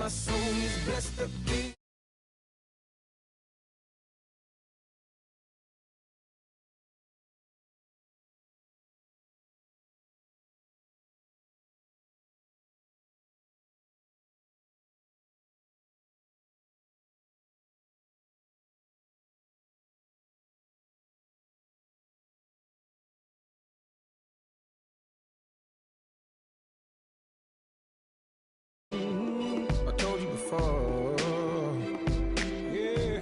my soul is blessed to be. I told you before, yeah,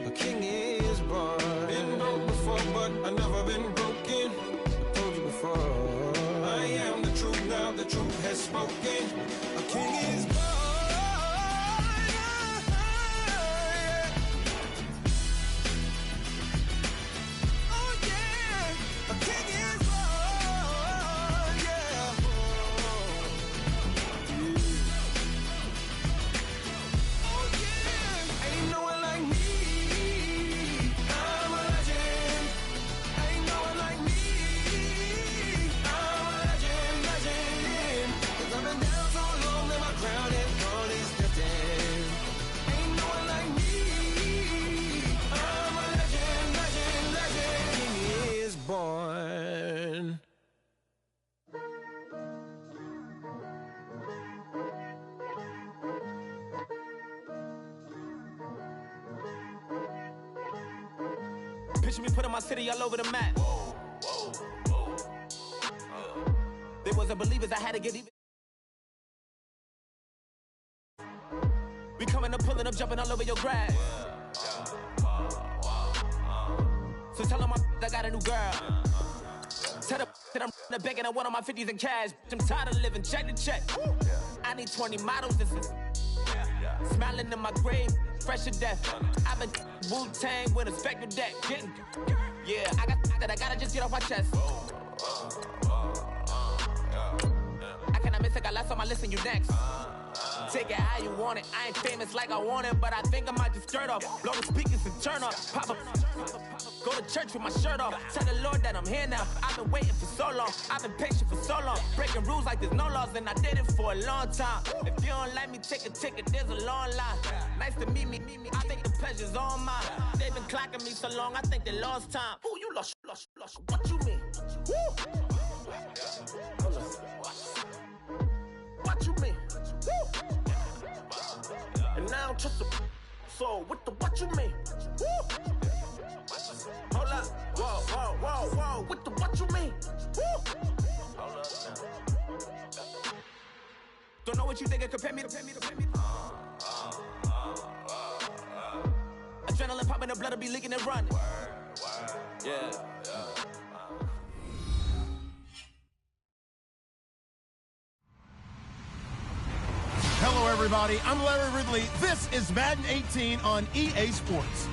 a king is born. Been broke before, but I never been broken. I told you before, I am the truth now, the truth has spoken. A king is born. Oh yeah, a king is born, yeah. Ain't no one like me. I'm a legend. Ain't no one like me. I'm a legend, legend. 'Cause I've been down so long that my crown is gone, is destined. Ain't no one like me. I'm a legend, legend, legend. King is born. Picture me putting my city all over the map. They wasn't believers, I had to get even. We coming up, pulling up, jumping all over your grass. So tell them I got a new girl. Tell them that I'm the bank and I want on my 50s in cash. I'm tired of living check to check. I need 20 models, this is smiling in my grave, fresh to death. I've been Wu-Tang with a spectral deck. Getting, yeah, I got that, I gotta just get off my chest. I cannot miss it, got last on my list and you next. Take it how you want it. I ain't famous like I want it, but I think I might just skirt off. Blow the speakers and turn up. Pop up. Go to church with my shirt off. Tell the Lord that I'm here now. I've been waiting for so long. I've been patient for so long. Breaking rules like there's no laws, and I did it for a long time. If you don't like me, take a ticket. There's a long line. Nice to meet me. I think the pleasure's all mine. They've been clocking me so long, I think they lost time. Ooh, you lost. What you mean? Woo! What you mean? Woo! And now I don't trust the so what the what you mean? Woo! Hold up, whoa, what the what you mean? Woo! Hold up now. Don't know what you think, compare me to. Adrenaline popping, the blood will be leaking and running. Yeah. Hello, everybody. I'm Larry Ridley. This is Madden 18 on EA Sports.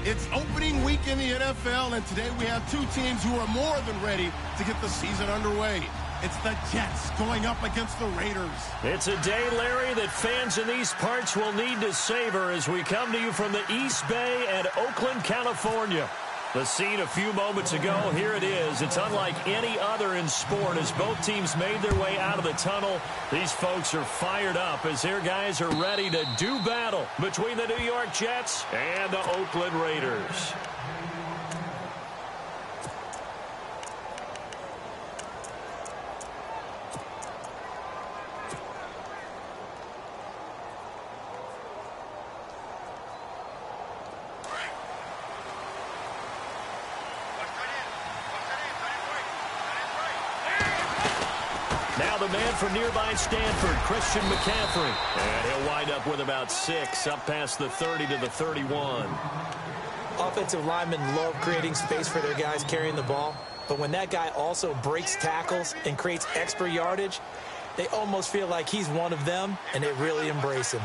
It's opening week in the NFL, and today we have two teams who are more than ready to get the season underway. It's the Jets going up against the Raiders. It's a day, Larry, that fans in these parts will need to savor as we come to you from the East Bay and Oakland, California. The scene a few moments ago, here it is. It's unlike any other in sport as both teams made their way out of the tunnel. These folks are fired up as their guys are ready to do battle between the New York Jets and the Oakland Raiders. Now the man from nearby Stanford, Christian McCaffrey. And he'll wind up with about 6, up past the 30 to the 31. Offensive linemen love creating space for their guys carrying the ball. But when that guy also breaks tackles and creates extra yardage, they almost feel like he's one of them, and they really embrace him.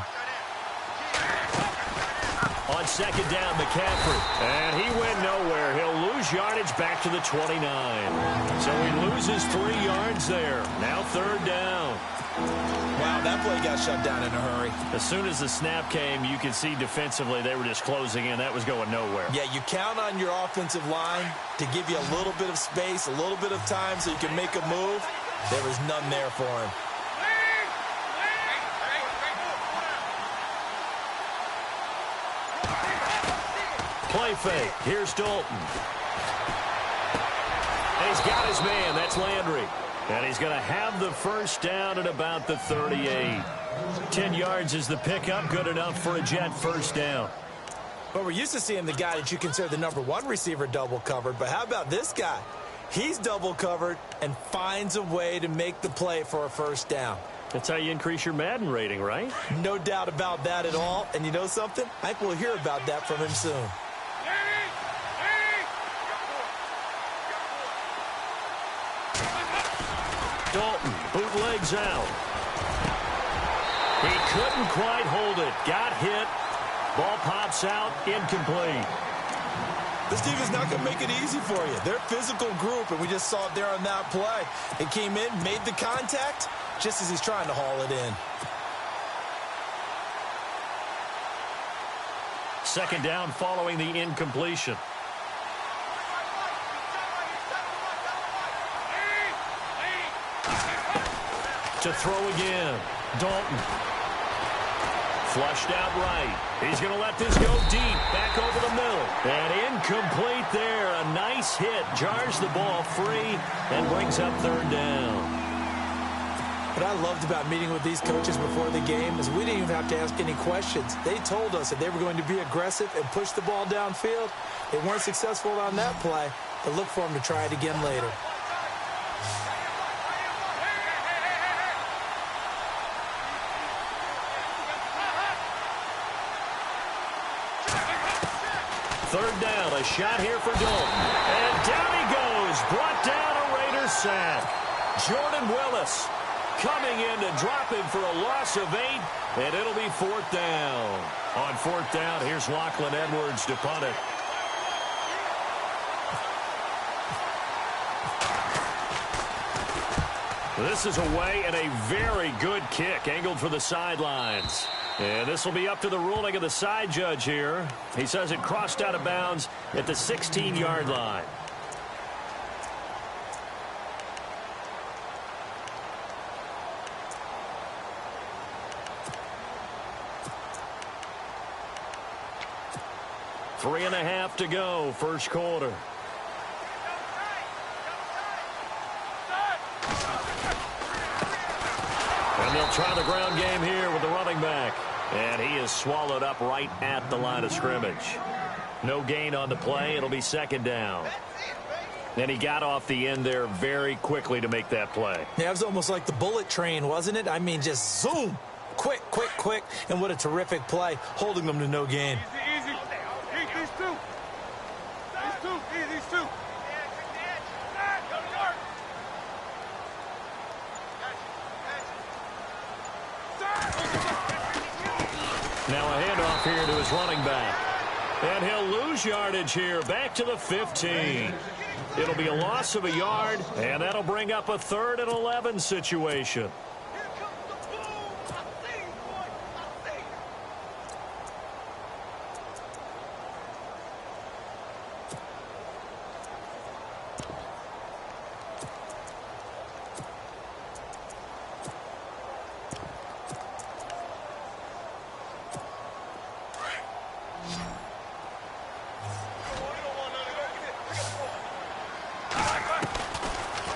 On second down, McCaffrey. And he went nowhere. He'll lose yardage back to the 29. So he loses 3 yards there. Now third down. Wow, that play got shut down in a hurry. As soon as the snap came, you could see defensively they were just closing in. That was going nowhere. Yeah, you count on your offensive line to give you a little bit of space, a little bit of time so you can make a move. There was none there for him. Play fake. Here's Dalton. And he's got his man. That's Landry. And he's going to have the first down at about the 38. 10 yards is the pickup. Good enough for a Jet first down. But we're used to seeing the guy that you consider the #1 receiver double covered. But how about this guy? He's double covered and finds a way to make the play for a first down. That's how you increase your Madden rating, right? No doubt about that at all. And you know something? I think we'll hear about that from him soon. Dalton bootlegs out. He couldn't quite hold it. Got hit. Ball pops out. Incomplete. This team is not going to make it easy for you. They're a physical group, and we just saw it there on that play. It came in, made the contact, just as he's trying to haul it in. Second down following the incompletion. To throw again. Dalton. Flushed out right. He's going to let this go deep. Back over the middle. And incomplete there. A nice hit. Jars the ball free and brings up third down. What I loved about meeting with these coaches before the game is we didn't even have to ask any questions. They told us that they were going to be aggressive and push the ball downfield. They weren't successful on that play, but look for them to try it again later. Third down, a shot here for Dalton. And down he goes. Brought down a Raiders sack. Jordan Willis coming in to drop him for a loss of 8, and it'll be fourth down. On fourth down, here's Lachlan Edwards to punt it. This is away and a very good kick, angled for the sidelines. And this will be up to the ruling of the side judge here. He says it crossed out of bounds at the 16-yard line. Three and a half to go, first quarter. And they'll try the ground game here with the running back. And he is swallowed up right at the line of scrimmage. No gain on the play. It'll be second down. And he got off the end there very quickly to make that play. Yeah, it was almost like the bullet train, wasn't it? I mean, just zoom. Quick, quick, quick. And what a terrific play, holding them to no gain. Easy. These two. These two. Now a handoff here to his running back. And he'll lose yardage here, back to the 15. It'll be a loss of a yard, and that'll bring up a 3rd and 11 situation.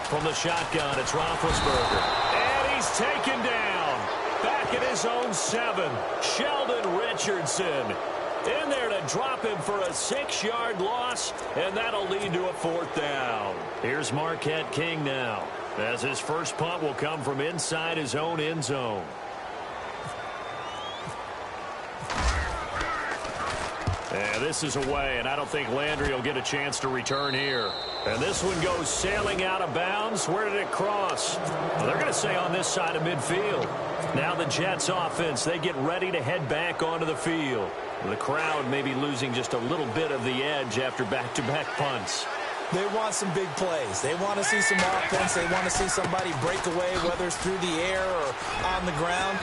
From the shotgun, it's Roethlisberger. And he's taken down. Back at his own 7. Sheldon Richardson in there to drop him for a 6-yard loss, and that'll lead to a 4th down. Here's Marquette King now, as his first punt will come from inside his own end zone. And this is away, and I don't think Landry will get a chance to return here. And this one goes sailing out of bounds. Where did it cross? Well, they're going to say on this side of midfield. Now the Jets offense, they get ready to head back onto the field. The crowd may be losing just a little bit of the edge after back-to-back punts. They want some big plays. They want to see some offense. They want to see somebody break away, whether it's through the air or on the ground.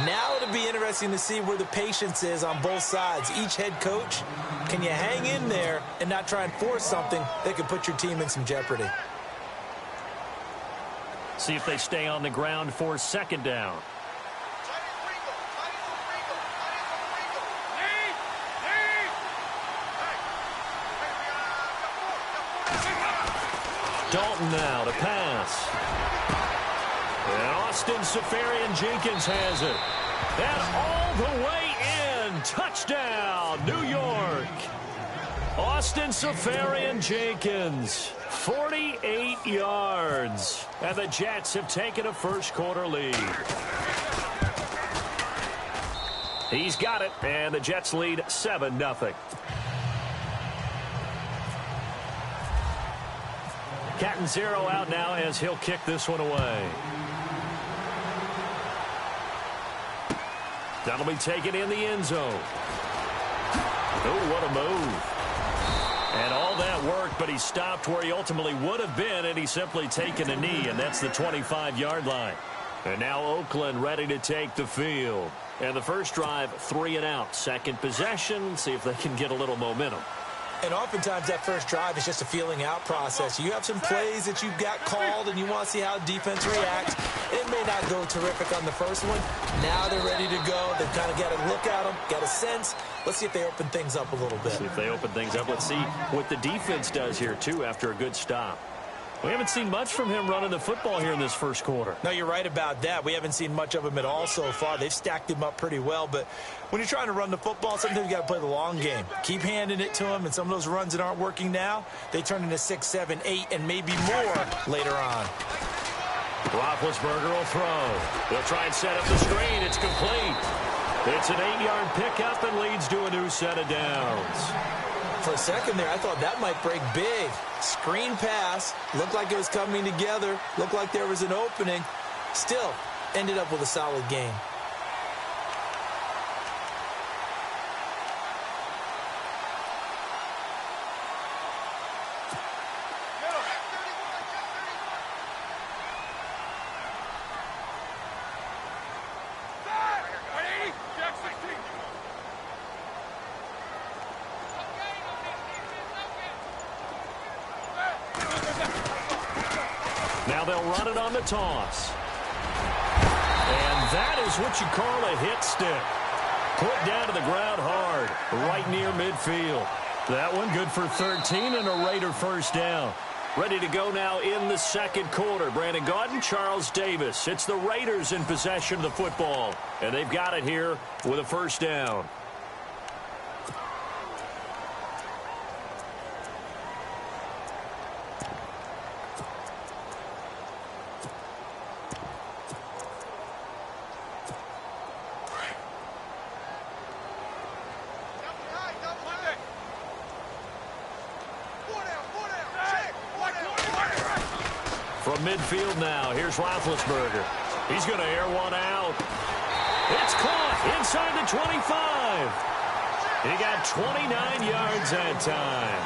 Now it'll be interesting to see where the patience is on both sides. Each head coach, can you hang in there and not try and force something that could put your team in some jeopardy? See if they stay on the ground for second down. Dalton now to pass. And Austin Safarian-Jenkins has it. And all the way in. Touchdown, New York. Austin Safarian-Jenkins, 48 yards. And the Jets have taken a first-quarter lead. He's got it, and the Jets lead 7-0. Cat and zero out now as he'll kick this one away. That'll be taken in the end zone. Oh, what a move. And all that work, but he stopped where he ultimately would have been, and he's simply taken a knee, and that's the 25-yard line. And now Oakland ready to take the field. And the first drive, 3 and out. Second possession, see if they can get a little momentum. And oftentimes that first drive is just a feeling out process. You have some plays that you've got called and you want to see how defense reacts. It may not go terrific on the first one. Now they're ready to go. They've kind of got a look at them, got a sense. Let's see if they open things up a little bit. See if they open things up. Let's see what the defense does here, too, after a good stop. We haven't seen much from him running the football here in this first quarter. No, you're right about that. We haven't seen much of him at all so far. They've stacked him up pretty well. But when you're trying to run the football, sometimes you got to play the long game. Keep handing it to him, and some of those runs that aren't working now, they turn into 6, 7, 8, and maybe more later on. Roethlisberger will throw. They'll try and set up the screen. It's complete. It's an 8-yard pickup and leads to a new set of downs. For a second there, I thought that might break big. Screen pass. Looked like it was coming together. Looked like there was an opening. Still, ended up with a solid game. Now they'll run it on the toss. And that is what you call a hit stick. Put down to the ground hard, right near midfield. That one good for 13 and a Raider first down. Ready to go now in the second quarter. Brandon Gaudin, Charles Davis. It's the Raiders in possession of the football. And they've got it here with a first down. From midfield now, here's Roethlisberger. He's going to air one out. It's caught inside the 25. He got 29 yards that time.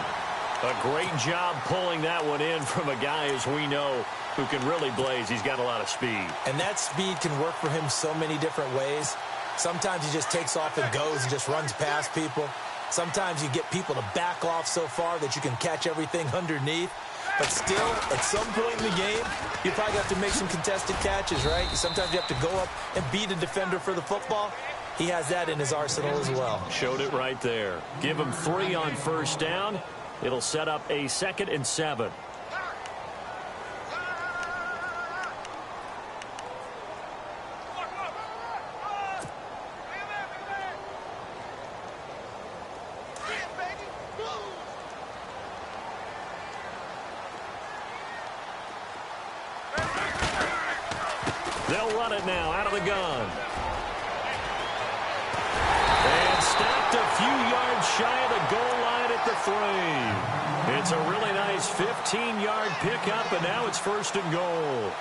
A great job pulling that one in from a guy, as we know, who can really blaze. He's got a lot of speed. And that speed can work for him so many different ways. Sometimes he just takes off and goes and just runs past people. Sometimes you get people to back off so far that you can catch everything underneath. But still, at some point in the game, you probably have to make some contested catches, right? Sometimes you have to go up and beat a defender for the football. He has that in his arsenal as well. Showed it right there. Give him 3 on first down. It'll set up a 2nd and 7. They'll run it now out of the gun. And stopped a few yards shy of the goal line at the 3. It's a really nice 15-yard pickup, and now it's 1st and goal.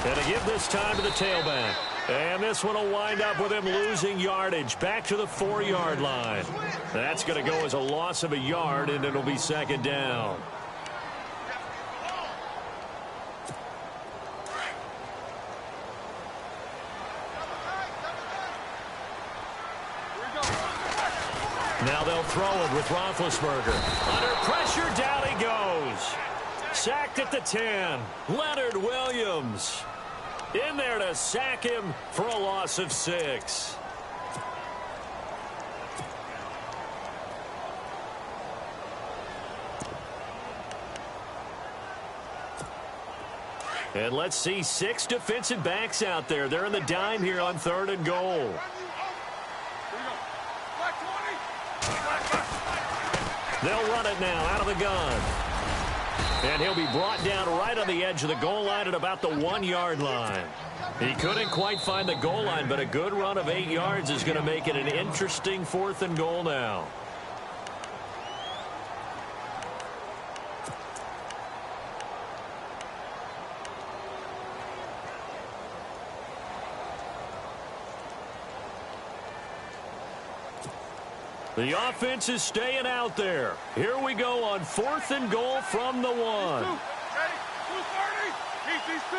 And to give this time to the tailback. And this one will wind up with him losing yardage back to the 4-yard line. That's going to go as a loss of a yard, and it'll be 2nd down. Now they'll throw it with Roethlisberger. Under pressure, down he goes. Sacked at the 10. Leonard Williams in there to sack him for a loss of 6. And let's see 6 defensive backs out there. They're in the dime here on 3rd and goal. They'll run it now out of the gun. And he'll be brought down right on the edge of the goal line at about the 1-yard line. He couldn't quite find the goal line, but a good run of 8 yards is going to make it an interesting 4th and goal now. The offense is staying out there. Here we go on 4th and goal from the 1. Ready? 230. Keep these 2.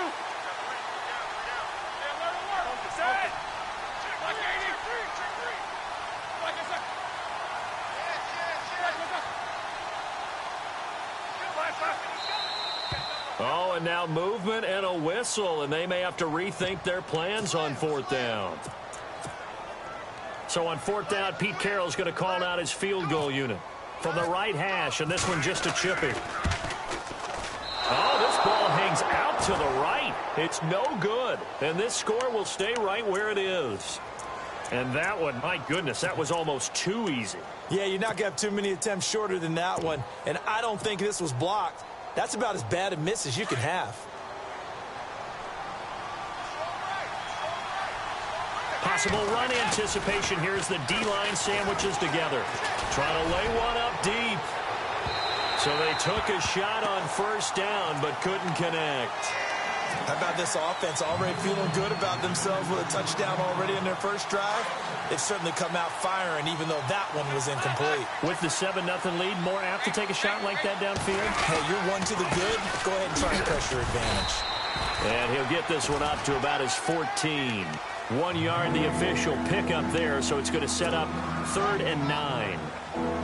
Oh, and now movement and a whistle, and they may have to rethink their plans on 4th down. So on 4th down, Pete Carroll's going to call out his field goal unit from the right hash, and this one just a chippy. Oh, this ball hangs out to the right. It's no good, and this score will stay right where it is. And that one, my goodness, that was almost too easy. Yeah, you're not going to have too many attempts shorter than that one, and I don't think this was blocked. That's about as bad a miss as you can have. Possible run anticipation here as the D-line sandwiches together. Trying to lay one up deep. So they took a shot on 1st down, but couldn't connect. How about this offense already feeling good about themselves with a touchdown already in their first drive? They've certainly come out firing, even though that one was incomplete. With the 7-0 lead, more apt to take a shot like that downfield? Hey, you're 1 to the good. Go ahead and try and press your advantage. And he'll get this one up to about his 14. 1 yard, the official pickup there, so it's going to set up 3rd and 9.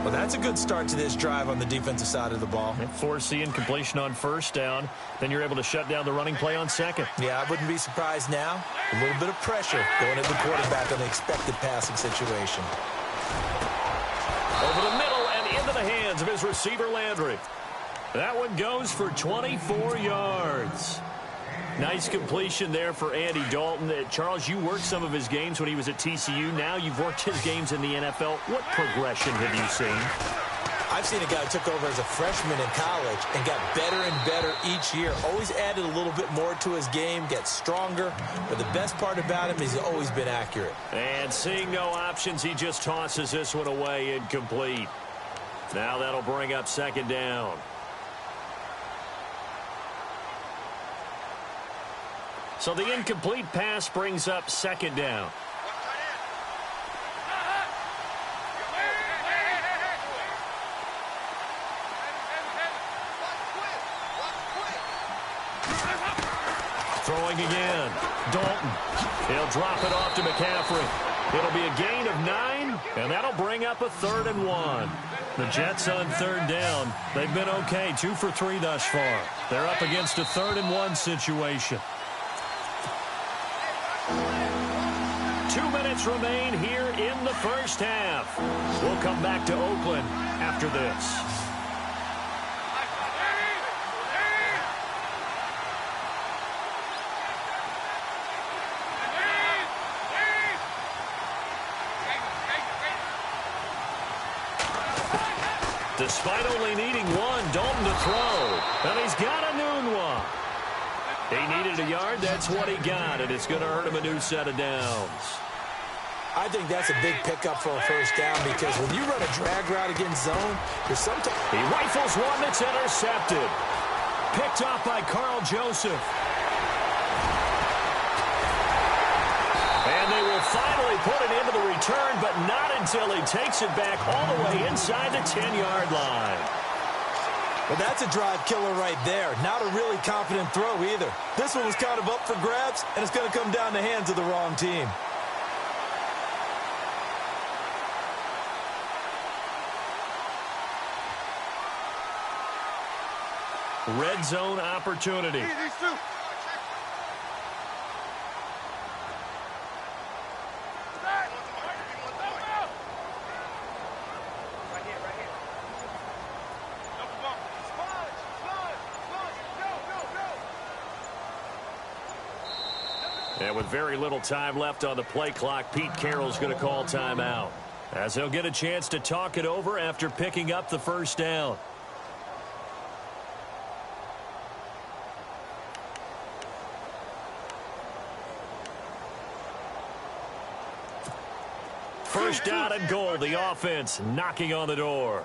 Well, that's a good start to this drive on the defensive side of the ball. Forcing completion on 1st down. Then you're able to shut down the running play on 2nd. Yeah, I wouldn't be surprised now. A little bit of pressure going at the quarterback on the expected passing situation. Over the middle and into the hands of his receiver, Landry. That one goes for 24 yards. Nice completion there for Andy Dalton. Charles, you worked some of his games when he was at TCU. Now you've worked his games in the NFL. What progression have you seen? I've seen a guy who took over as a freshman in college and got better and better each year. Always added a little bit more to his game, gets stronger. But the best part about him is he's always been accurate. And seeing no options, he just tosses this one away incomplete. Now that'll bring up 2nd down. So the incomplete pass brings up 2nd down. Throwing again. Dalton. He'll drop it off to McCaffrey. It'll be a gain of 9, and that'll bring up a 3rd and 1. The Jets on 3rd down. They've been okay, 2 for 3 thus far. They're up against a 3rd and 1 situation. 2 minutes remain here in the first half. We'll come back to Oakland after this. Despite only needing 1, Dalton to throw. And he's got a noon one. He needed a yard. That's what he got, and it's going to earn him a new set of downs. I think that's a big pickup for a 1st down because when you run a drag route against zone, there's sometimes... He rifles one that's intercepted. Picked off by Carl Joseph. And they will finally put it into the return, but not until he takes it back all the way inside the 10-yard line. Well, that's a drive killer right there. Not a really confident throw either. This one was kind of up for grabs, and it's going to come down the hands of the wrong team. Red zone opportunity. These two. And with very little time left on the play clock, Pete Carroll's going to call timeout, as he'll get a chance to talk it over after picking up the first down. First down and goal, the offense knocking on the door.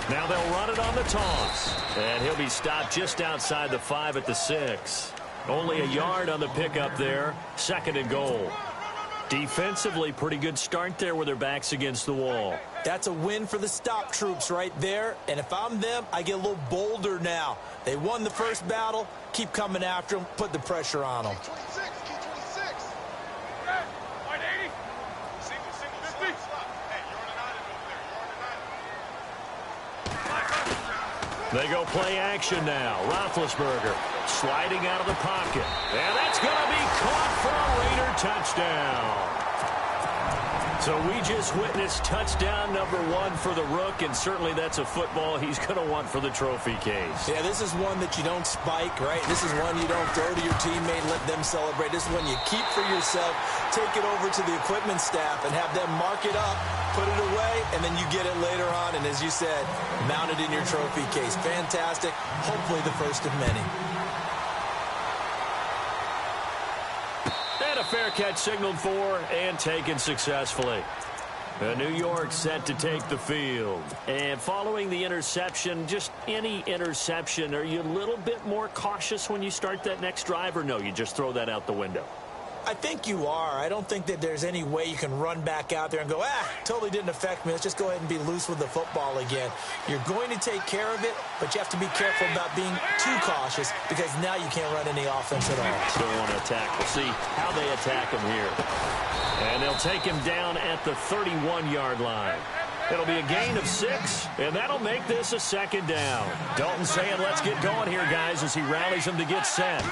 Now they'll run it on the toss. And he'll be stopped just outside the 5 at the 6. Only a yard on the pickup there. Second and goal. Defensively, pretty good start there with their backs against the wall. That's a win for the stop troops right there. And if I'm them, I get a little bolder now. They won the first battle. Keep coming after them. Put the pressure on them. They go play action now. Roethlisberger sliding out of the pocket. And that's going to be caught for a Raider touchdown. So we just witnessed touchdown number 1 for the Rook, and certainly that's a football he's going to want for the trophy case. Yeah, this is one that you don't spike, right? This is one you don't throw to your teammate and let them celebrate. This is one you keep for yourself, take it over to the equipment staff, and have them mark it up, put it away, and then you get it later on, and as you said, mount it in your trophy case. Fantastic. Hopefully the first of many. And a fair catch signaled for and taken successfully. New York set to take the field. And following the interception, just any interception, are you a little bit more cautious when you start that next drive, or no, you just throw that out the window? I think you are. I don't think that there's any way you can run back out there and go, totally didn't affect me. Let's just go ahead and be loose with the football again. You're going to take care of it, but you have to be careful about being too cautious, because now you can't run any offense at all. Still want to attack. We'll see how they attack him here. And they'll take him down at the 31-yard line. It'll be a gain of 6, and that'll make this a second down. Dalton saying, let's get going here, guys, as he rallies them to get set.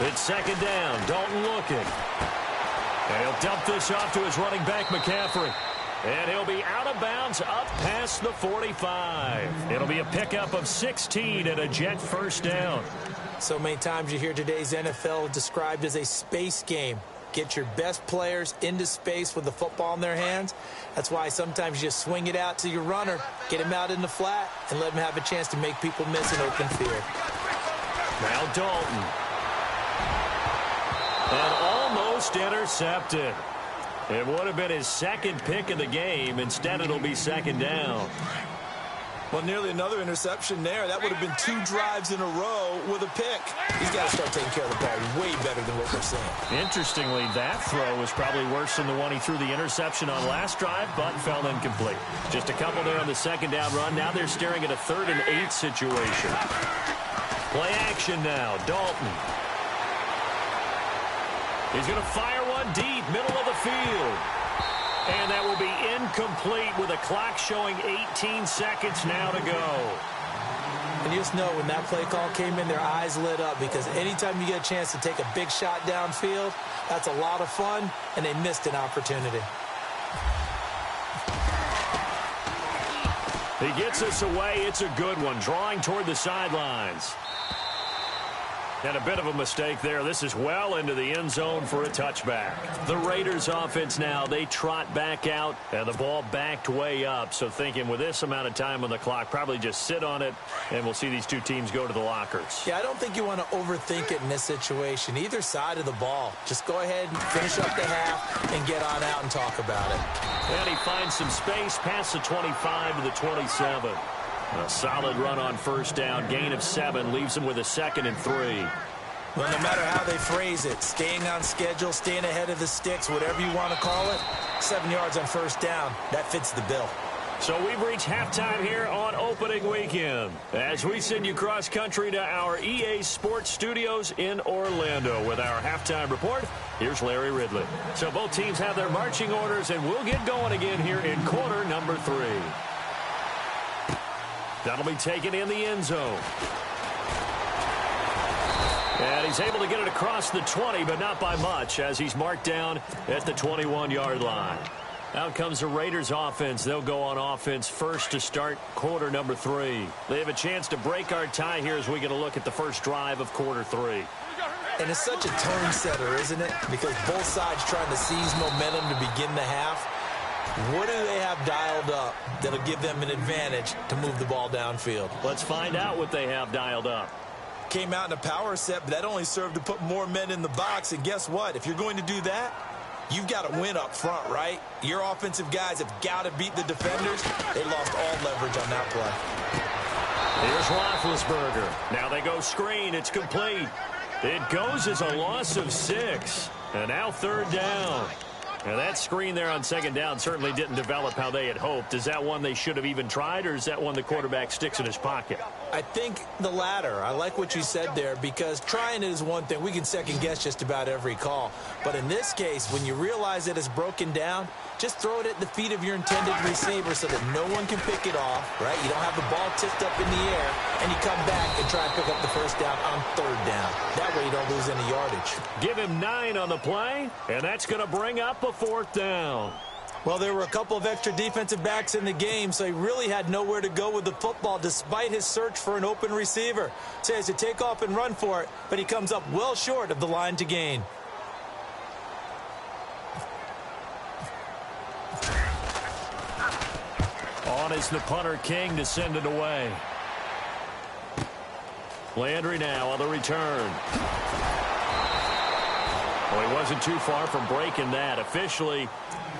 It's second down. Dalton looking. And he'll dump this off to his running back, McCaffrey. And he'll be out of bounds up past the 45. It'll be a pickup of 16 and a Jet first down. So many times you hear today's NFL described as a space game. Get your best players into space with the football in their hands. That's why sometimes you just swing it out to your runner, get him out in the flat, and let him have a chance to make people miss an open field. Now Dalton. And almost intercepted. It would have been his second pick of the game. Instead, it'll be second down. Well, nearly another interception there. That would have been 2 drives in a row with a pick. He's got to start taking care of the ball way better than what we're seeing. Interestingly, that throw was probably worse than the one he threw the interception on last drive, but fell incomplete. Just a couple there on the second down run. Now they're staring at a 3rd and 8 situation. Play action now. Dalton. He's going to fire one deep, middle of the field. And that will be incomplete with a clock showing 18 seconds now to go. And you just know when that play call came in, their eyes lit up, because anytime you get a chance to take a big shot downfield, that's a lot of fun, and they missed an opportunity. He gets us away. It's a good one, drawing toward the sidelines. And a bit of a mistake there. This is well into the end zone for a touchback. The Raiders offense now, they trot back out, and the ball backed way up. So thinking with this amount of time on the clock, probably just sit on it, and we'll see these two teams go to the lockers. Yeah, I don't think you want to overthink it in this situation. Either side of the ball. Just go ahead and finish up the half and get on out and talk about it. And he finds some space past the 25 to the 27. A solid run on first down. Gain of 7 leaves him with a 2nd and 3. Well, no matter how they phrase it, staying on schedule, staying ahead of the sticks, whatever you want to call it, 7 yards on first down, that fits the bill. So we've reached halftime here on opening weekend. As we send you cross-country to our EA Sports Studios in Orlando with our halftime report, here's Larry Ridley. So both teams have their marching orders, and we'll get going again here in quarter number 3. That'll be taken in the end zone. And he's able to get it across the 20, but not by much, as he's marked down at the 21-yard line. Out comes the Raiders offense. They'll go on offense first to start quarter number 3. They have a chance to break our tie here as we get a look at the first drive of quarter 3. And it's such a tone setter, isn't it? Because both sides trying to seize momentum to begin the half. What do they have dialed up that'll give them an advantage to move the ball downfield? Let's find out what they have dialed up. Came out in a power set, but that only served to put more men in the box. And guess what? If you're going to do that, you've got to win up front, right? Your offensive guys have got to beat the defenders. They lost all leverage on that play. Here's Roethlisberger. Now they go screen. It's complete. It goes as a loss of 6. And now third down. Now that screen there on second down certainly didn't develop how they had hoped. Is that one they should have even tried, or is that one the quarterback sticks in his pocket? I think the latter. I like what you said there, because trying it is one thing. We can second guess just about every call. But in this case, when you realize that it's broken down, just throw it at the feet of your intended receiver so that no one can pick it off, right? You don't have the ball tipped up in the air, and you come back and try and pick up the first down on third down. That way you don't lose any yardage. Give him 9 on the play, and that's going to bring up a fourth down. Well, there were a couple of extra defensive backs in the game, so he really had nowhere to go with the football despite his search for an open receiver. So he has to take off and run for it, but he comes up well short of the line to gain. On is the punter King to send it away. Landry now on the return. Well, he wasn't too far from breaking that. Officially,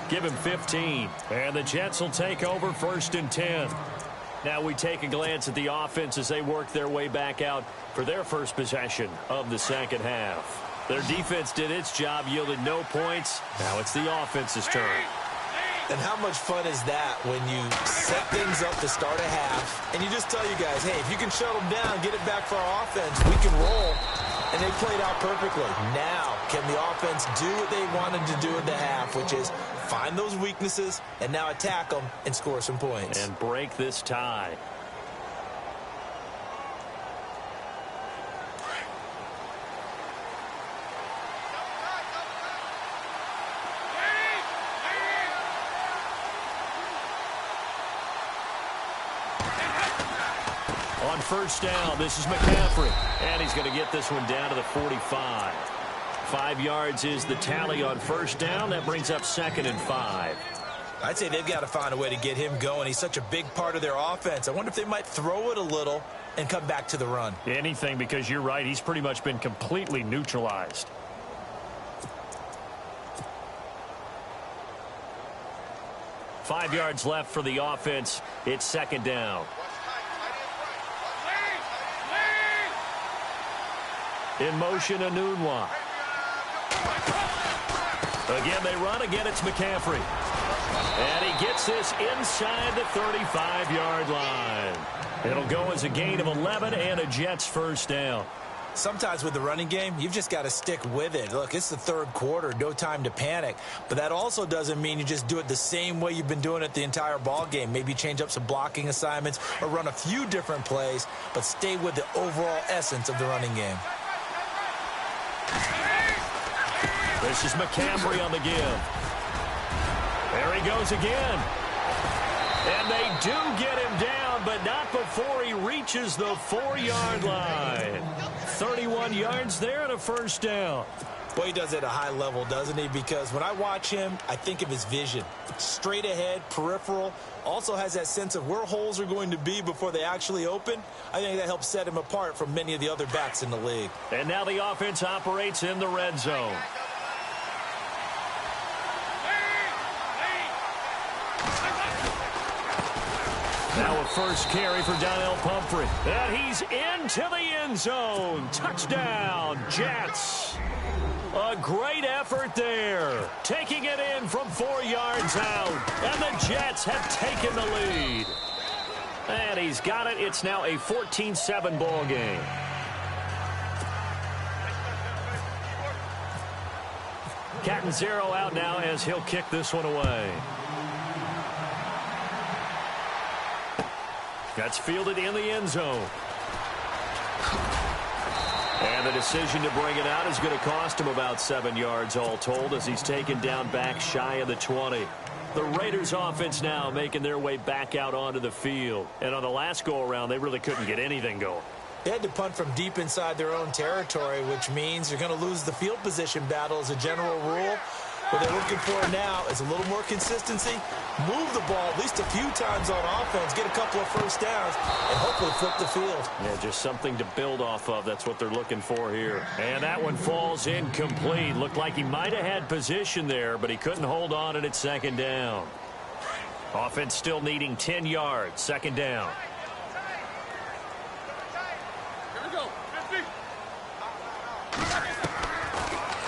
give him 15. And the Jets will take over 1st and 10. Now we take a glance at the offense as they work their way back out for their first possession of the second half. Their defense did its job, yielded no points. Now it's the offense's turn. And how much fun is that when you set things up to start a half, and you just tell you guys, hey, if you can shut them down, get it back for our offense, we can roll. And they played out perfectly. Now, can the offense do what they wanted to do at the half, which is find those weaknesses and now attack them and score some points. And break this tie. On first down, this is McCaffrey. And he's going to get this one down to the 45. 5 yards is the tally on first down. That brings up 2nd and 5. I'd say they've got to find a way to get him going. He's such a big part of their offense. I wonder if they might throw it a little and come back to the run. Anything, because you're right. He's pretty much been completely neutralized. Five yards left for the offense. It's 2nd down. In motion, Anunwa. Again, they run. Again, it's McCaffrey. And he gets this inside the 35-yard line. It'll go as a gain of 11 and a Jets first down. Sometimes with the running game, you've just got to stick with it. Look, it's the third quarter, no time to panic. But that also doesn't mean you just do it the same way you've been doing it the entire ball game. Maybe change up some blocking assignments or run a few different plays, but stay with the overall essence of the running game. This is McCaffrey on the give. There he goes again. And they do get him down, but not before he reaches the 4-yard line. 31 yards there and a first down. Boy, he does it at a high level, doesn't he? Because when I watch him, I think of his vision. Straight ahead, peripheral. Also has that sense of where holes are going to be before they actually open. I think that helps set him apart from many of the other backs in the league. And now the offense operates in the red zone. Now a first carry for Donnell Pumphrey. And he's into the end zone. Touchdown, Jets. A great effort there. Taking it in from 4 yards out. And the Jets have taken the lead. And he's got it. It's now a 14-7 ball game. Cat and zero out now as he'll kick this one away. That's fielded in the end zone. And the decision to bring it out is going to cost him about 7 yards all told as he's taken down back shy of the 20. The Raiders offense now making their way back out onto the field. And on the last go-around, they really couldn't get anything going. They had to punt from deep inside their own territory, which means you're going to lose the field position battle as a general rule. What they're looking for now is a little more consistency, move the ball at least a few times on offense, get a couple of first downs, and hopefully flip the field. Yeah, just something to build off of. That's what they're looking for here. And that one falls incomplete. Looked like he might have had position there, but he couldn't hold on at it second down. Offense still needing 10 yards, second down.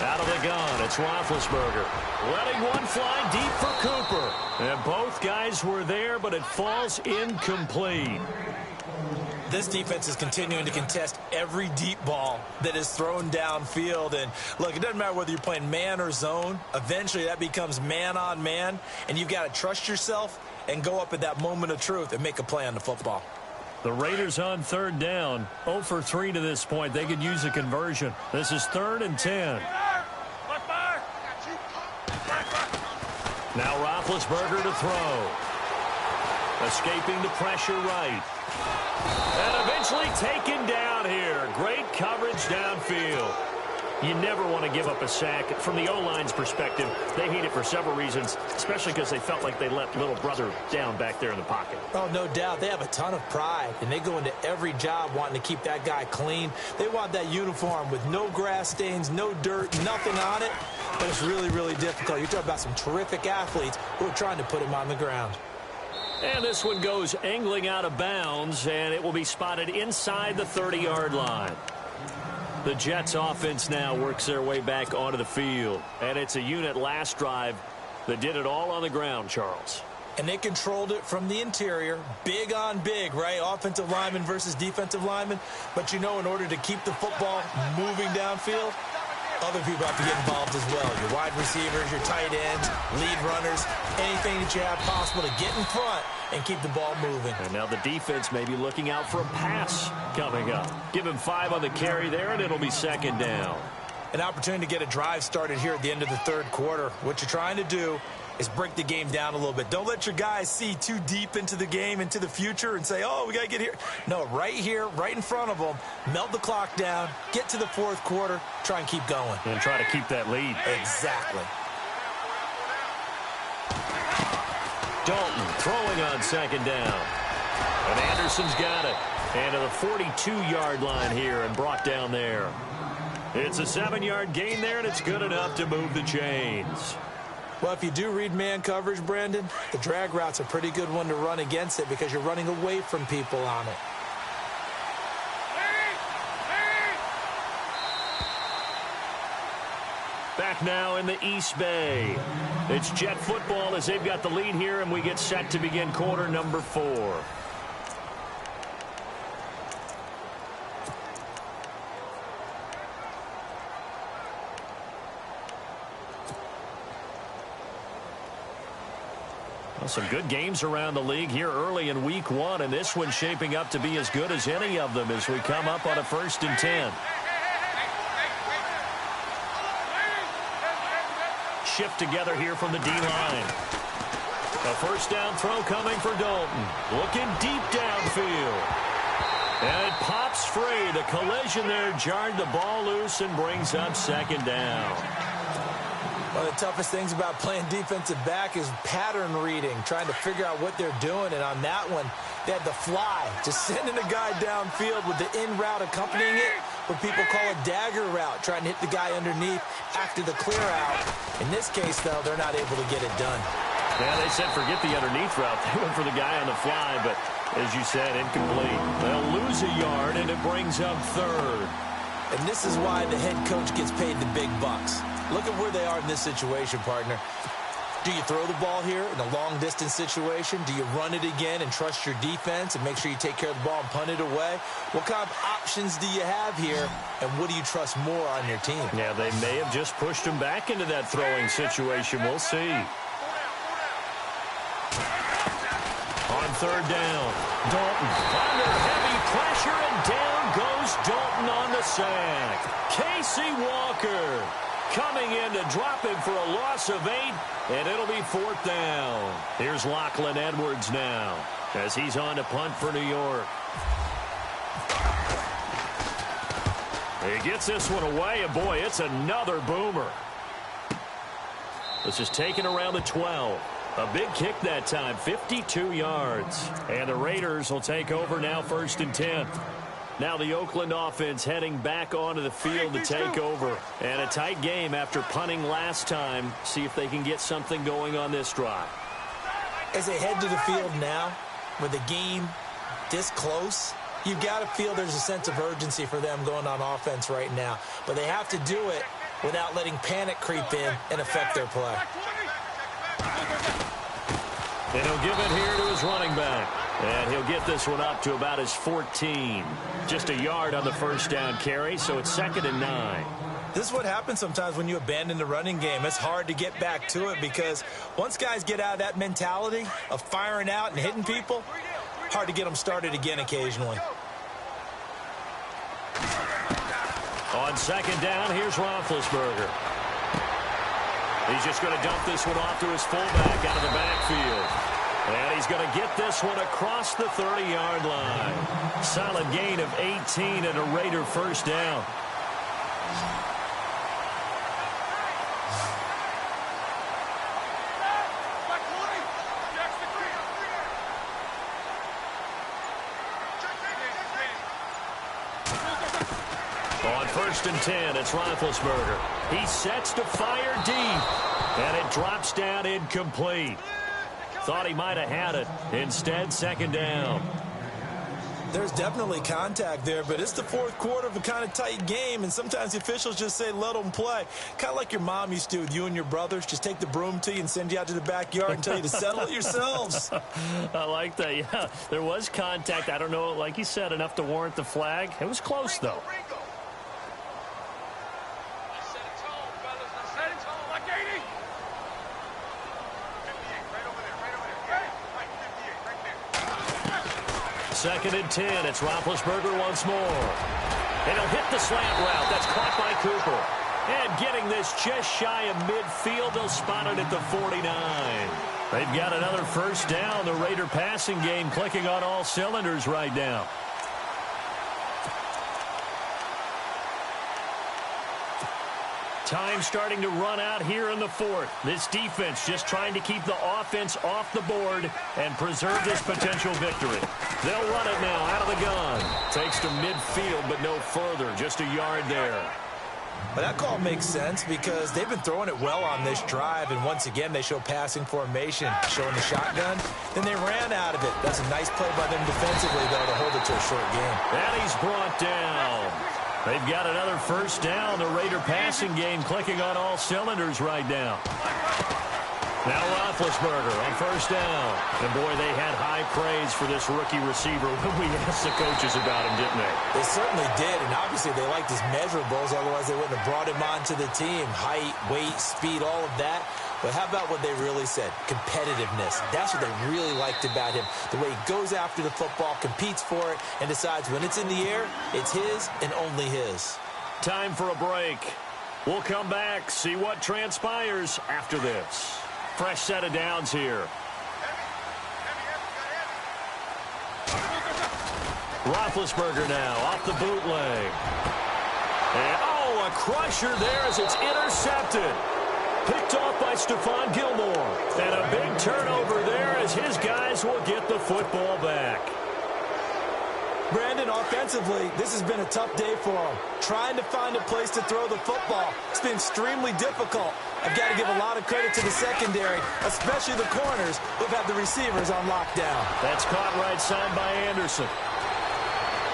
Out of the gun, it's Roethlisberger. Letting one fly deep for Cooper. And both guys were there, but it falls incomplete. This defense is continuing to contest every deep ball that is thrown downfield. And, look, it doesn't matter whether you're playing man or zone. Eventually, that becomes man on man. And you've got to trust yourself and go up at that moment of truth and make a play on the football. The Raiders on third down. 0 for 3 to this point. They could use a conversion. This is 3rd and 10. Now Roethlisberger to throw. Escaping the pressure right. And eventually taken down here. Great coverage downfield. You never want to give up a sack. From the O-line's perspective, they hate it for several reasons, especially because they felt like they let little brother down back there in the pocket. Oh, no doubt. They have a ton of pride, and they go into every job wanting to keep that guy clean. They want that uniform with no grass stains, no dirt, nothing on it. But it's really, really difficult. You're talking about some terrific athletes who are trying to put him on the ground. And this one goes angling out of bounds, and it will be spotted inside the 30-yard line. The Jets offense now works their way back onto the field. And it's a unit last drive that did it all on the ground, Charles. And they controlled it from the interior, big on big, right? Offensive lineman versus defensive lineman. But, you know, in order to keep the football moving downfield, other people have to get involved as well. Your wide receivers, your tight ends, lead runners, anything that you have possible to get in front and keep the ball moving. And now the defense may be looking out for a pass coming up. Give him 5 on the carry there, and it'll be second down. An opportunity to get a drive started here at the end of the third quarter. What you're trying to do is break the game down a little bit. Don't let your guys see too deep into the game, into the future, and say, oh, we got to get here. No, right here, right in front of them, melt the clock down, get to the fourth quarter, try and keep going. And try to keep that lead. Exactly. Dalton throwing on second down. And Anderson's got it. And to the 42-yard line here and brought down there. It's a 7-yard gain there, and it's good enough to move the chains. Well, if you do read man coverage, Brandon, the drag route's a pretty good one to run against it because you're running away from people on it. Back now in the East Bay. It's Jet football as they've got the lead here, and we get set to begin quarter number 4. Well, some good games around the league here early in week 1, and this one's shaping up to be as good as any of them as we come up on a 1st and 10. Shift together here from the D-line. A first down throw coming for Dalton. Looking deep downfield. And it pops free. The collision there jarred the ball loose and brings up second down. One of the toughest things about playing defensive back is pattern reading, trying to figure out what they're doing. And on that one, they had the fly, just sending a guy downfield with the in route accompanying it, what people call a dagger route, trying to hit the guy underneath after the clear out. In this case, though, they're not able to get it done. Yeah, they said forget the underneath route. They went for the guy on the fly, but as you said, incomplete. They'll lose a yard, and it brings up 3rd. And this is why the head coach gets paid the big bucks. Look at where they are in this situation, partner. Do you throw the ball here in a long-distance situation? Do you run it again and trust your defense and make sure you take care of the ball and punt it away? What kind of options do you have here, and what do you trust more on your team? Yeah, they may have just pushed him back into that throwing situation. We'll see. On third down, Dalton under heavy pressure, and down goes Dalton on the sack. Casey Walker coming in to drop him for a loss of 8, and it'll be 4th down. Here's Lachlan Edwards now as he's on to punt for New York. He gets this one away, and boy, it's another boomer. This is taken around the 12. A big kick that time, 52 yards. And the Raiders will take over now, 1st and 10. Now the Oakland offense heading back onto the field to take over. And a tight game after punting last time. See if they can get something going on this drive. As they head to the field now, with the game this close, you've got to feel there's a sense of urgency for them going on offense right now. But they have to do it without letting panic creep in and affect their play. And he'll give it here to his running back. And he'll get this one up to about his 14. Just a yard on the first down carry, so it's 2nd and 9. This is what happens sometimes when you abandon the running game. It's hard to get back to it because once guys get out of that mentality of firing out and hitting people, hard to get them started again occasionally. On 2nd down, here's Roethlisberger. He's just going to dump this one off to his fullback out of the backfield. And he's going to get this one across the 30-yard line. Solid gain of 18 and a Raider first down. On 1st and 10, it's Roethlisberger. He sets to fire deep, and it drops down incomplete. Thought he might have had it. Instead, 2nd down. There's definitely contact there, but it's the 4th quarter of a kind of tight game, and sometimes the officials just say, let them play. Kind of like your mom used to with you and your brothers. Just take the broom to you and send you out to the backyard and tell you to settle it yourselves. I like that, yeah. There was contact. I don't know, like you said, enough to warrant the flag. It was close, though. Second and 10. It's Roethlisberger once more. And he'll hit the slant route. That's caught by Cooper. And getting this just shy of midfield. They'll spot it at the 49. They've got another first down. The Raider passing game clicking on all cylinders right now. Time starting to run out here in the 4th. This defense just trying to keep the offense off the board and preserve this potential victory. They'll run it now out of the gun. Takes to midfield, but no further. Just a yard there. But that call makes sense because they've been throwing it well on this drive, and once again they show passing formation, showing the shotgun. Then they ran out of it. That's a nice play by them defensively, though, to hold it to a short game. And he's brought down. They've got another first down. The Raider passing game clicking on all cylinders right now. Now Roethlisberger on first down. And, boy, they had high praise for this rookie receiver when we asked the coaches about him, didn't they? They certainly did, and obviously they liked his measurables. Otherwise, they wouldn't have brought him onto the team. Height, weight, speed, all of that. But how about what they really said? Competitiveness. That's what they really liked about him. The way he goes after the football, competes for it, and decides when it's in the air, it's his and only his. Time for a break. We'll come back, see what transpires after this. Fresh set of downs here. Roethlisberger now off the bootleg. And, oh, a crusher there as it's intercepted. Picked off by Stephon Gilmore. And a big turnover there as his guys will get the football back. Brandon, offensively, this has been a tough day for him. Trying to find a place to throw the football. It's been extremely difficult. I've got to give a lot of credit to the secondary, especially the corners who've had the receivers on lockdown. That's caught right side by Anderson.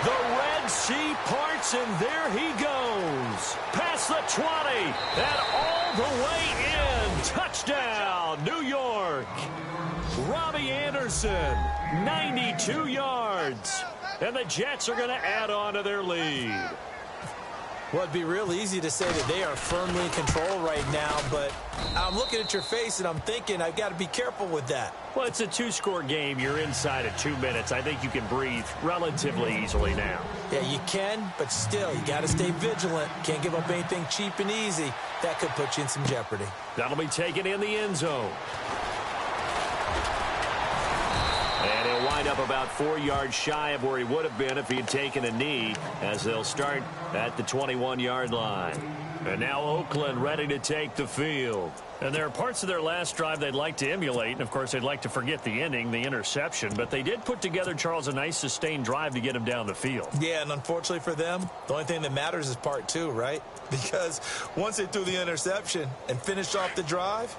The Red Sea parts, and there he goes. Past the 20, and all the way in. Touchdown, New York. Robbie Anderson, 92 yards. And the Jets are going to add on to their lead. Well, it'd be real easy to say that they are firmly in control right now, but I'm looking at your face and I'm thinking I've got to be careful with that. Well, it's a two-score game. You're inside of 2 minutes. I think you can breathe relatively easily now. Yeah, you can, but still, you got to stay vigilant. Can't give up anything cheap and easy. That could put you in some jeopardy. That'll be taken in the end zone. And he'll wind up about 4 yards shy of where he would have been if he had taken a knee, as they'll start at the 21-yard line. And now Oakland ready to take the field. And there are parts of their last drive they'd like to emulate. And, of course, they'd like to forget the ending, the interception. But they did put together, Charles, a nice sustained drive to get him down the field. Yeah, and unfortunately for them, the only thing that matters is part 2, right? Because once they threw the interception and finished off the drive,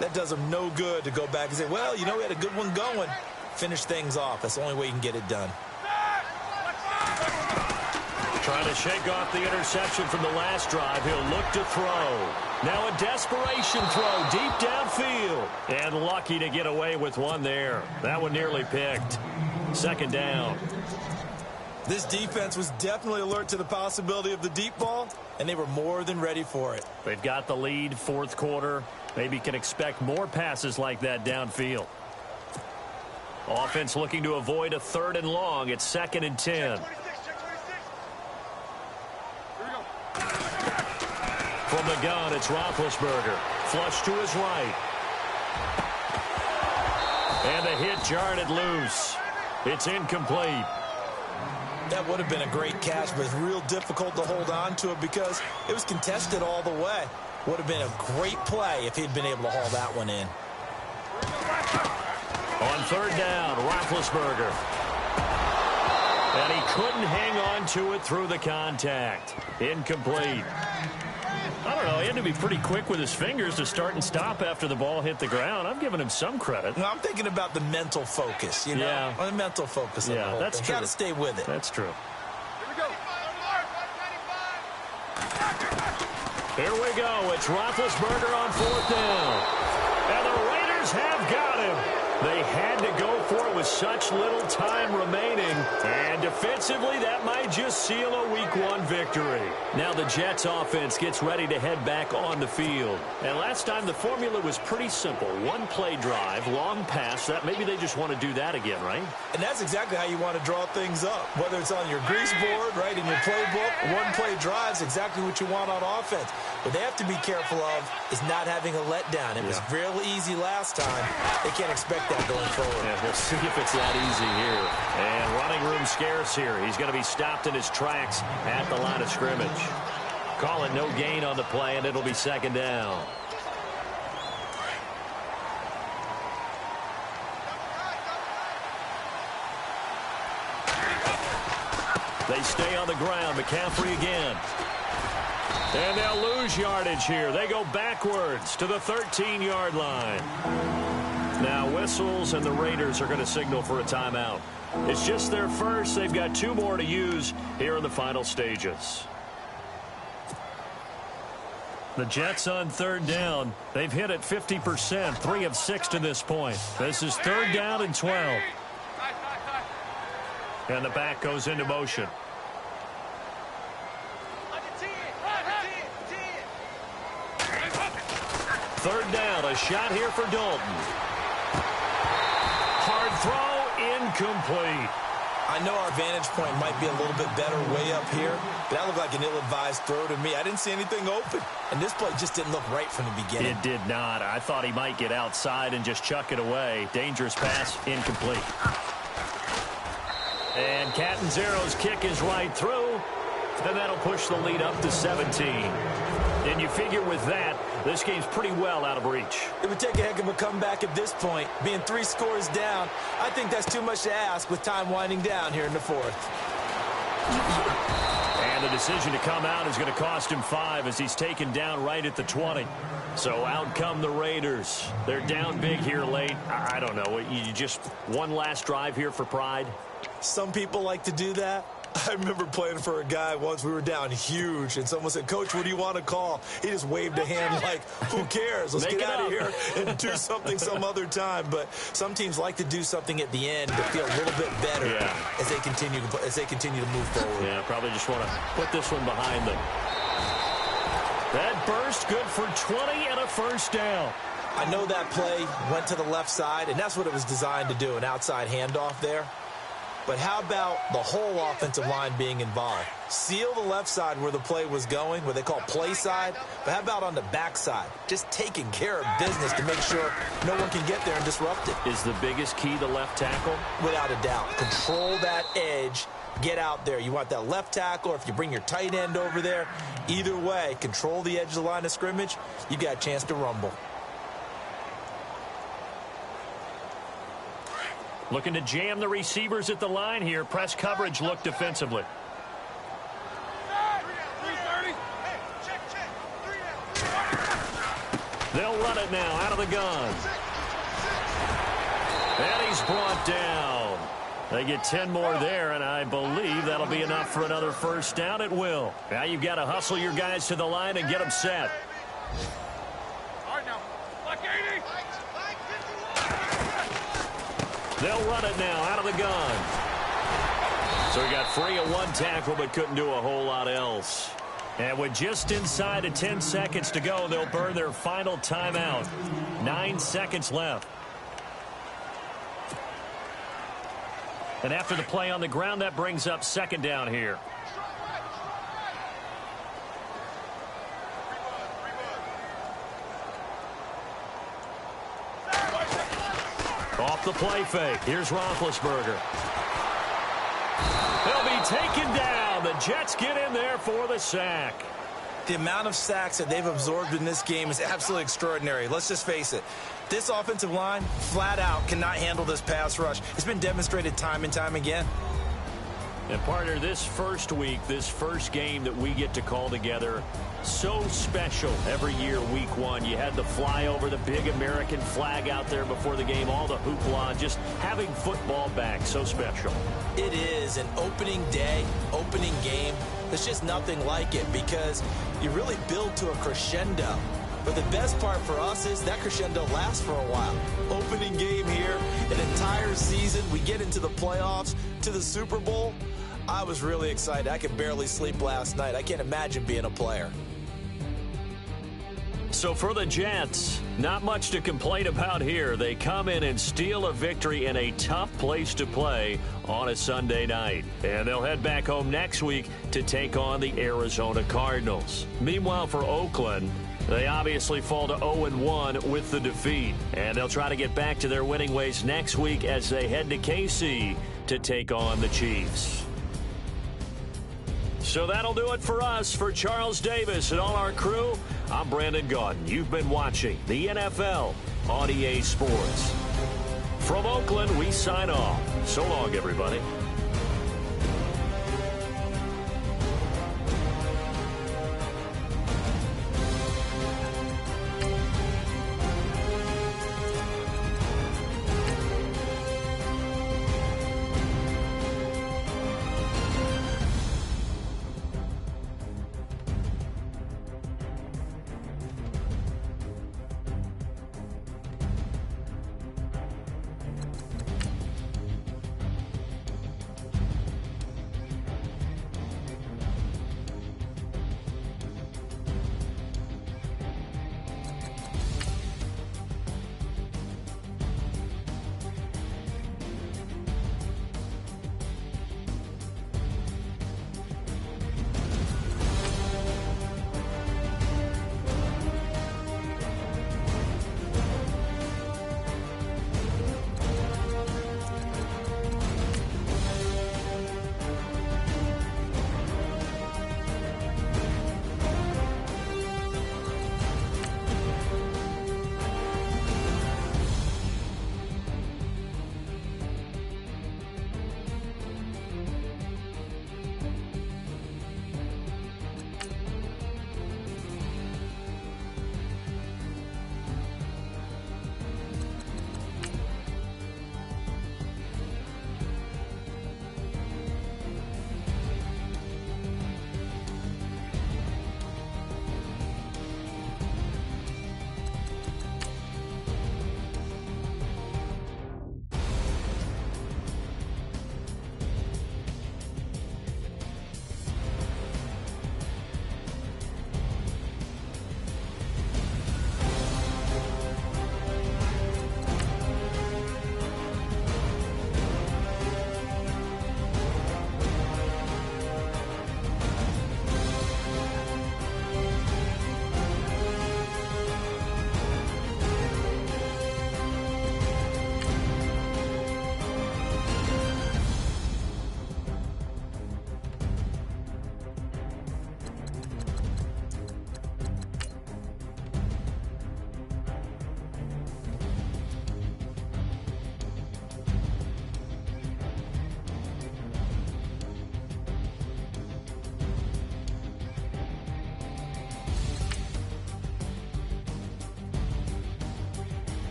that does them no good to go back and say, well, you know, we had a good one going. Finish things off. That's the only way you can get it done. Trying to shake off the interception from the last drive. He'll look to throw. Now a desperation throw deep downfield. And lucky to get away with one there. That one nearly picked. Second down. This defense was definitely alert to the possibility of the deep ball, and they were more than ready for it. They've got the lead, fourth quarter. Maybe can expect more passes like that downfield. Offense looking to avoid a 3rd and long. It's 2nd and 10. From the gun, it's Roethlisberger. Flush to his right. And the hit jarred it loose. It's incomplete. That would have been a great catch, but it's real difficult to hold on to it because it was contested all the way. Would have been a great play if he'd been able to haul that one in. On 3rd down, Roethlisberger. And he couldn't hang on to it through the contact. Incomplete. I don't know. He had to be pretty quick with his fingers to start and stop after the ball hit the ground. I'm giving him some credit. No, I'm thinking about the mental focus, you know? Yeah. On the mental focus of the whole that's thing. true. Got to stay with it. That's true. Here we go. It's Roethlisberger on 4th down. And the Raiders have got him. They had to go for it with such little time remaining. And defensively, that might just seal a Week 1 victory. Now the Jets offense gets ready to head back on the field. And last time the formula was pretty simple. One play drive, long pass. That maybe they just want to do that again, right? And that's exactly how you want to draw things up. Whether it's on your grease board, right, in your playbook, one play drive is exactly what you want on offense. What they have to be careful of is not having a letdown. It was real easy last time. They can't expect that going forward. Yeah, we'll see if it's that easy here. And running room scarce here. He's going to be stopped in his tracks at the line of scrimmage. Call it no gain on the play, and it'll be 2nd down. They stay on the ground. McCaffrey again. And they'll lose yardage here. They go backwards to the 13-yard line. Now whistles, and the Raiders are going to signal for a timeout. It's just their first. They've got 2 more to use here in the final stages. The Jets on 3rd down. They've hit it 50%, 3 of 6 to this point. This is 3rd down and 12. And the back goes into motion. 3rd down, a shot here for Dalton. Hard throw, incomplete. I know our vantage point might be a little bit better way up here, but that looked like an ill-advised throw to me. I didn't see anything open, and this play just didn't look right from the beginning. It did not. I thought he might get outside and just chuck it away. Dangerous pass, incomplete. And Catanzaro's kick is right through, and that'll push the lead up to 17. And you figure with that, this game's pretty well out of reach. It would take a heck of a comeback at this point. Being 3 scores down, I think that's too much to ask with time winding down here in the 4th. And the decision to come out is going to cost him 5 as he's taken down right at the 20. So out come the Raiders. They're down big here late. I don't know. You just one last drive here for pride? Some people like to do that. I remember playing for a guy once. We were down huge, and someone said, "Coach, what do you want to call?" He just waved a hand like, who cares? Let's get out of here and do something some other time. But some teams like to do something at the end to feel a little bit better as they continue to move forward. Yeah, probably just want to put this one behind them. That burst good for 20 and a first down. I know that play went to the left side, and that's what it was designed to do, an outside handoff there. But how about the whole offensive line being involved? Seal the left side where the play was going, where they call play side. But how about on the back side? Just taking care of business to make sure no one can get there and disrupt it. Is the biggest key the left tackle? Without a doubt. Control that edge. Get out there. You want that left tackle, or if you bring your tight end over there, either way, control the edge of the line of scrimmage, you got a chance to rumble. Looking to jam the receivers at the line here. Press coverage look defensively. They'll run it now out of the gun. And he's brought down. They get 10 more there, and I believe that'll be enough for another first down. It will. Now you've got to hustle your guys to the line and get them set. They'll run it now out of the gun. So he got free of one tackle but couldn't do a whole lot else. And with just inside of 10 seconds to go, they'll burn their final timeout. 9 seconds left. And after the play on the ground, that brings up second down here. Off the play fake. Here's Roethlisberger. They'll be taken down. The Jets get in there for the sack. The amount of sacks that they've absorbed in this game is absolutely extraordinary. Let's just face it. This offensive line, flat out, cannot handle this pass rush. It's been demonstrated time and time again. And, partner, this first week, this first game that we get to call together, so special every year, week one. You had the flyover, the big American flag out there before the game, all the hoopla, just having football back, so special. It is an opening day, opening game. There's just nothing like it because you really build to a crescendo. But the best part for us is that crescendo lasts for a while. Opening game here, an entire season. We get into the playoffs, to the Super Bowl. I was really excited. I could barely sleep last night. I can't imagine being a player. So for the Jets, not much to complain about here. They come in and steal a victory in a tough place to play on a Sunday night. And they'll head back home next week to take on the Arizona Cardinals. Meanwhile, for Oakland, they obviously fall to 0-1 with the defeat. And they'll try to get back to their winning ways next week as they head to KC to take on the Chiefs. So that'll do it for us. For Charles Davis and all our crew, I'm Brandon Gaudin. You've been watching the NFL on EA Sports. From Oakland, we sign off. So long, everybody.